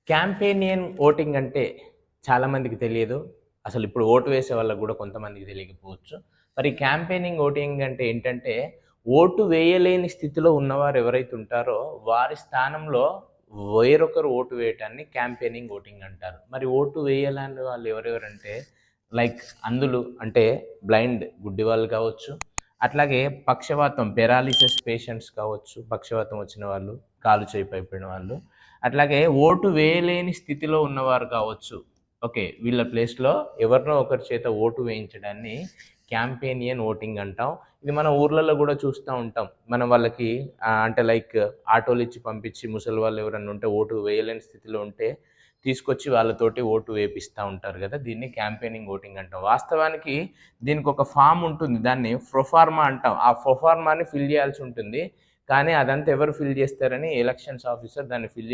క్యాంపెయినియన్ voting అంటే చాలామందికి తెలియదు. అసలు ఇప్పుడు ఓటు వేసే వాళ్ళకి గూడా కొంతమందికి తెలియకపోవచ్చు. మరి క్యాంపెయినింగ్ ఓటింగ్ అంటే ఏంటంటే, ఓటు వేయలేని స్థితిలో ఉన్నవారు ఎవరైతే ఉంటారో, వారి స్థానంలో వేరొకరు ఓటు వేయటాన్ని క్యాంపెయినింగ్ ఓటింగ్ అంటారు. మరి ఓటు వేయలేని వాళ్ళు ఎవరెవరంటే, లైక్ అంధులు అంటే బ్లైండ్ గుడ్డివాళ్ళు కావచ్చు. అట్లాగే పక్షవాతం పెరాలిసిస్ పేషెంట్స్ కావచ్చు. పక్షవాతం వచ్చిన వాళ్ళు, కాలు చేయి పైపోయిన వాళ్ళు. అట్లాగే ఓటు వేయలేని స్థితిలో ఉన్నవారు కావచ్చు. ఓకే. వీళ్ళ ప్లేస్‌లో ఎవరినో ఒకరి చేత ఓటు వేయించడాన్ని క్యాంపెయినియన్ ఓటింగ్ అంటాం. ఇది మన ఊర్లలో గూడా చూస్తా ఉంటాం. మనం వాళ్ళకి అంటే లైక్ ఆటోలిచ్చి పంపించి ముసలి వాళ్ళు ఎవరన్నా ఉంటే ఓటు వేయలేని స్థితిలో ఉంటే తీసుకొచ్చి వాళ్ళతోటి ఓటు వేపిస్తా ఉంటారు గదా! దీన్ని క్యాంపెయినింగ్ ఓటింగ్ అంటాం. వాస్తవానికి దీనికొక ఫార్మ్ ఉంటుంది. దాన్ని ప్రొఫార్మా అంటాం. ఆ ప్రొఫార్మాని ఫిల్ చేయాల్సి ఉంటుంది. కానీ అదంతా ఎవరు ఫిల్ చేస్తారని ఎలక్షన్స్ ఆఫీసర్ దాన్ని ఫిల్